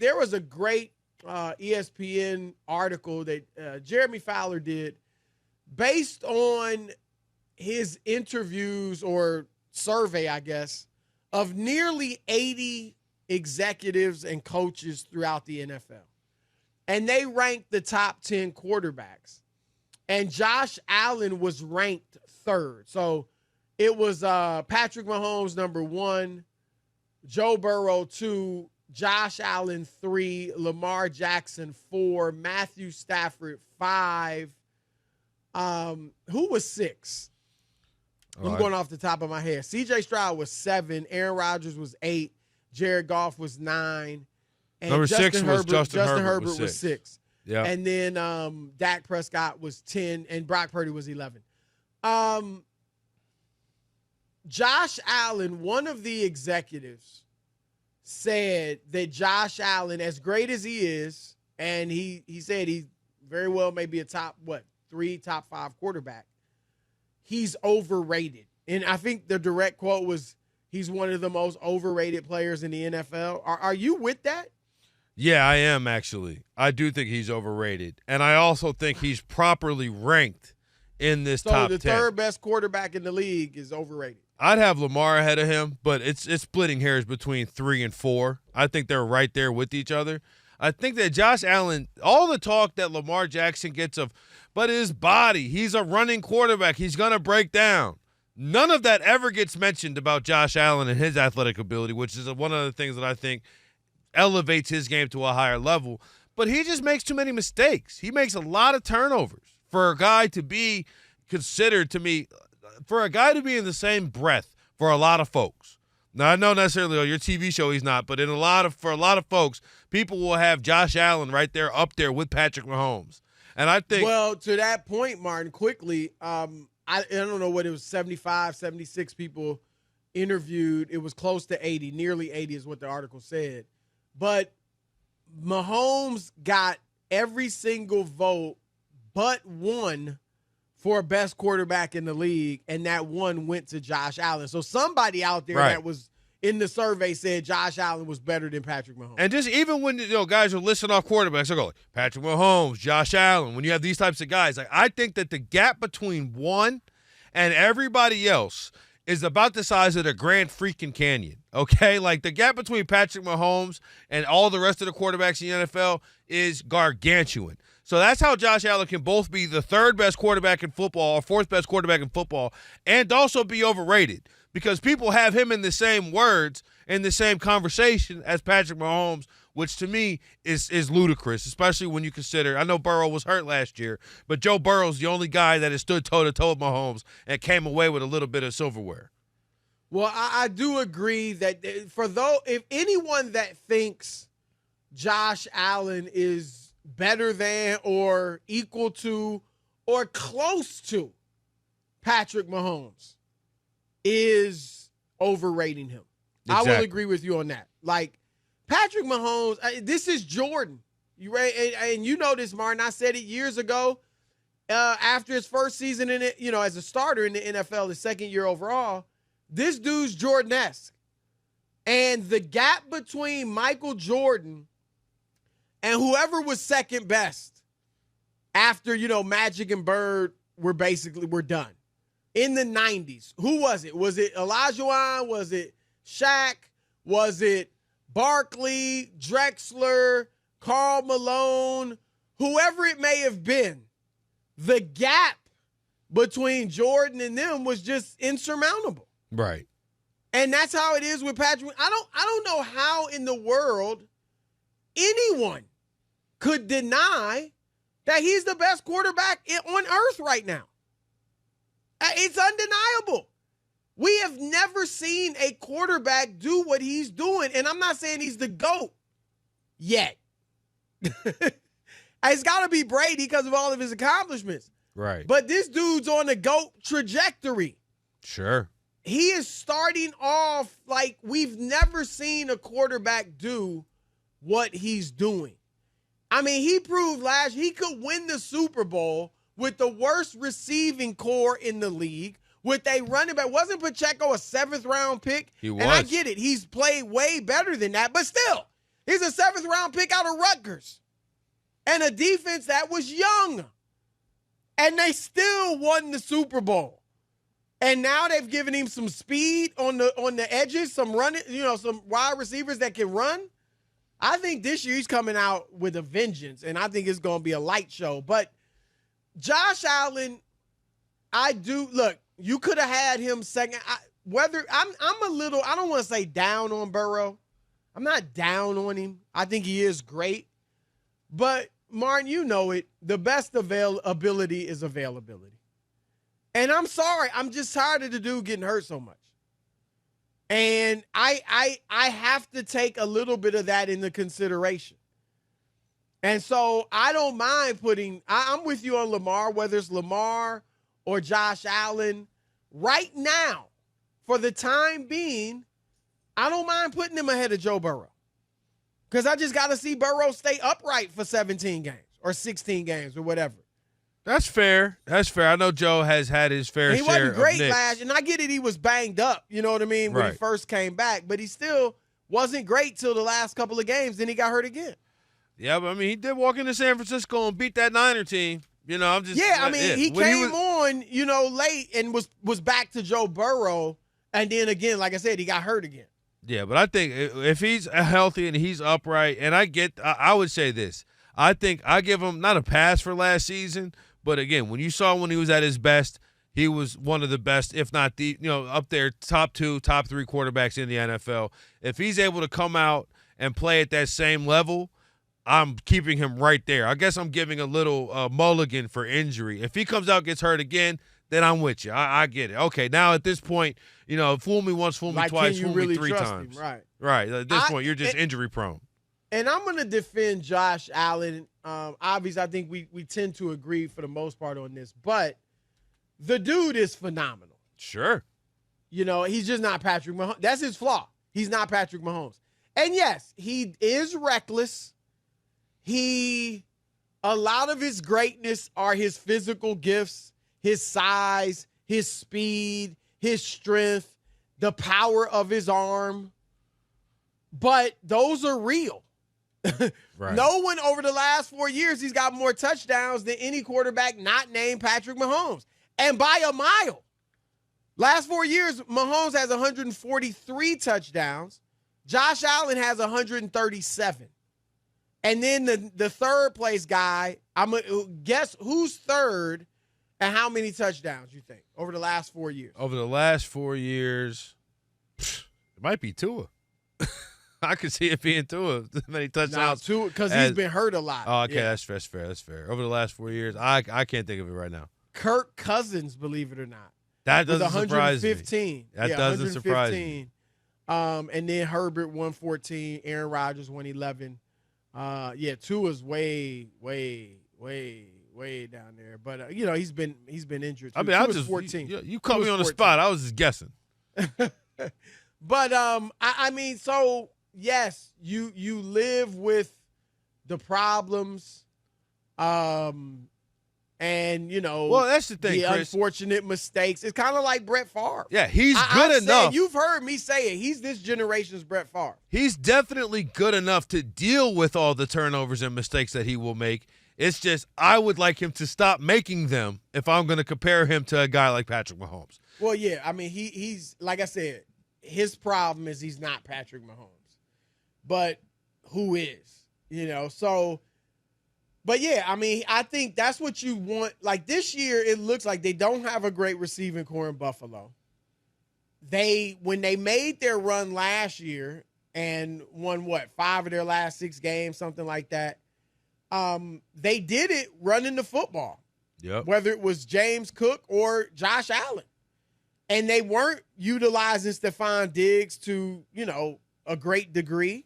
there was a great ESPN article that Jeremy Fowler did based on his interviews or survey, I guess, of nearly 80 executives and coaches throughout the NFL. And they ranked the top 10 quarterbacks. And Josh Allen was ranked third. So it was Patrick Mahomes, number 1, Joe Burrow, 2, Josh Allen, 3, Lamar Jackson, 4, Matthew Stafford, 5. Who was 6? I'm going off the top of my head. C.J. Stroud was 7. Aaron Rodgers was 8. Jared Goff was 9. And number 6 was Justin Herbert was 6. Yeah. And then Dak Prescott was 10, and Brock Purdy was 11. Josh Allen, one of the executives, said that Josh Allen, as great as he is, and he said he very well may be a top 3, top 5 quarterback, he's overrated. And I think the direct quote was, he's one of the most overrated players in the NFL. Are you with that? Yeah, I am, actually. I do think he's overrated. And I also think he's properly ranked in this top 10. So the third best quarterback in the league is overrated. I'd have Lamar ahead of him, but it's splitting hairs between 3 and 4. I think they're right there with each other. I think that Josh Allen, all the talk that Lamar Jackson gets but his body, he's a running quarterback, he's going to break down. None of that ever gets mentioned about Josh Allen and his athletic ability, which is one of the things that I think elevates his game to a higher level. But he just makes too many mistakes. He makes a lot of turnovers for a guy to be considered, to me, for a guy to be in the same breath for a lot of folks. Now, I know necessarily on your TV show he's not, but for a lot of folks, people will have Josh Allen right there up there with Patrick Mahomes. And I think – well, to that point, Martin, quickly, I don't know what it was, 75, 76 people interviewed. It was close to 80, nearly 80 is what the article said. But Mahomes got every single vote but one for best quarterback in the league, and that one went to Josh Allen. So somebody out there that was in the survey said Josh Allen was better than Patrick Mahomes. And just even when guys are listing off quarterbacks, they go like Patrick Mahomes, Josh Allen. When you have these types of guys, I think that the gap between one and everybody else is about the size of the Grand freaking Canyon, okay? Like, the gap between Patrick Mahomes and all the rest of the quarterbacks in the NFL is gargantuan. So that's how Josh Allen can both be the third best quarterback in football or fourth best quarterback in football and also be overrated because people have him in the same words, in the same conversation as Patrick Mahomes, which to me is ludicrous, especially when you consider, I know Burrow was hurt last year, but Joe Burrow's the only guy that has stood toe-to-toe with Mahomes and came away with a little bit of silverware. Well, I do agree that if anyone that thinks Josh Allen is better than or equal to or close to Patrick Mahomes is overrating him. Exactly. I will agree with you on that. Like, Patrick Mahomes, this is Jordan. You right? And you know this, Martin. I said it years ago. After his first season in it, as a starter in the NFL, his second year overall, this dude's Jordan-esque. And the gap between Michael Jordan and whoever was second best after, Magic and Bird were done. In the 90s, who was it? Was it Olajuwon? Was it Shaq? Was it Barkley, Drexler, Karl Malone, whoever it may have been? The gap between Jordan and them was just insurmountable. Right. And that's how it is with Patrick. I don't know how in the world anyone could deny that he's the best quarterback on earth right now. It's undeniable. We have never seen a quarterback do what he's doing. And I'm not saying he's the GOAT yet. It's got to be Brady because of all of his accomplishments. Right. But this dude's on the GOAT trajectory. Sure. He is starting off like we've never seen a quarterback do what he's doing. I mean, he proved he could win the Super Bowl with the worst receiving core in the league, with a running back. Wasn't Pacheco a 7th-round pick? He was. And I get it. He's played way better than that. But still, He's a 7th-round pick out of Rutgers. And a defense that was young. And they still won the Super Bowl. And now they've given him some speed on the edges, some running, some wide receivers that can run. I think this year he's coming out with a vengeance, and I think it's going to be a light show. But Josh Allen, look, you could have had him second. I'm a little, I don't want to say down on Burrow. I'm not down on him. I think he is great. But, Martin, you know it. The best availability is availability. And I'm sorry. I'm just tired of the dude getting hurt so much. And I have to take a little bit of that into consideration. And so I don't mind I'm with you on Lamar, whether it's Lamar or Josh Allen. Right now, for the time being, I don't mind putting him ahead of Joe Burrow. Because I just got to see Burrow stay upright for 17 games or 16 games or whatever. That's fair. I know Joe has had his fair share. He wasn't great of last, and I get it. He was banged up, you know what I mean, when he first came back. But he still wasn't great till the last couple of games. Then he got hurt again. Yeah, but I mean, he did walk into San Francisco and beat that Niner team. He came on, late and was back to Joe Burrow, and then again, like I said, he got hurt again. Yeah, but I think if he's healthy and he's upright, and I would say this. I think I give him not a pass for last season, but again, when you saw when he was at his best, he was one of the best, if not the, up there, top 2, top 3 quarterbacks in the NFL. If he's able to come out and play at that same level, I'm keeping him right there. I guess I'm giving a little mulligan for injury. If he comes out, gets hurt again, then I'm with you. I get it. Okay, now at this point, fool me once, fool me twice, fool me 3 times. Him? Right. At this point, you're just injury prone. And I'm going to defend Josh Allen. Obviously, I think we tend to agree for the most part on this. But the dude is phenomenal. Sure. He's just not Patrick Mahomes. That's his flaw. He's not Patrick Mahomes. And, yes, he is reckless. A lot of his greatness are his physical gifts, his size, his speed, his strength, the power of his arm. But those are real. Right. No one over the last 4 years, he's got more touchdowns than any quarterback not named Patrick Mahomes. And by a mile. Last 4 years, Mahomes has 143 touchdowns. Josh Allen has 137. And then the third place guy, I'm going to guess who's third and how many touchdowns you think over the last 4 years? Over the last 4 years, it might be Tua. I could see it being Tua. Many touchdowns. Tua, because he's been hurt a lot. Oh, okay, yeah. That's fair. Over the last 4 years, I can't think of it right now. Kirk Cousins, believe it or not. That doesn't surprise me. That doesn't surprise me. And then Herbert 114, Aaron Rodgers 111. Tua's way down there. But he's been injured. Too. I mean, I just 14. You caught me on the spot. I was just guessing. But I mean, so yes, you live with the problems, and well, that's the thing, the Chris. unfortunate mistakes. It's kind of like Brett Favre. Yeah, he's good enough. You've heard me say it. He's this generation's Brett Favre. He's definitely good enough to deal with all the turnovers and mistakes that he will make. It's just I would like him to stop making them if I'm going to compare him to a guy like Patrick Mahomes. Well, yeah, I mean, he's like I said, his problem is he's not Patrick Mahomes, but who is, so. But, yeah, I mean, I think that's what you want. Like, this year, it looks like they don't have a great receiving core in Buffalo. When they made their run last year and won, 5 of their last 6 games, something like that, they did it running the football. Yep. Whether it was James Cook or Josh Allen. And they weren't utilizing Stephon Diggs to, a great degree.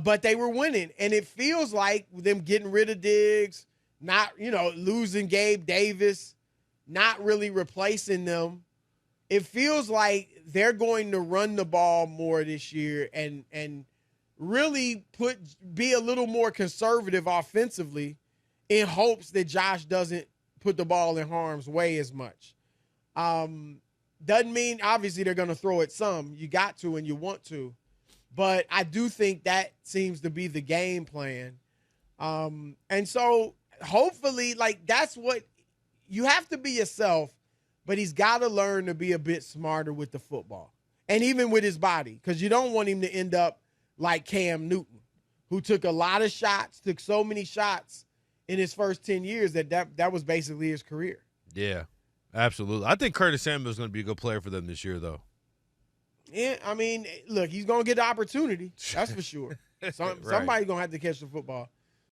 But they were winning, and it feels like them getting rid of Diggs, not, losing Gabe Davis, not really replacing them. It feels like they're going to run the ball more this year and really be a little more conservative offensively in hopes that Josh doesn't put the ball in harm's way as much. Doesn't mean, obviously, they're going to throw it some. You got to and you want to. But I do think that seems to be the game plan. And so hopefully, like, that's what you have to be yourself, but he's got to learn to be a bit smarter with the football and even with his body, because you don't want him to end up like Cam Newton, who took a lot of shots, took so many shots in his first 10 years that was basically his career. Yeah, absolutely. I think Curtis Samuel's going to be a good player for them this year, though. Yeah, I mean, look, he's going to get the opportunity. That's for sure. Right. Somebody's going to have to catch the football.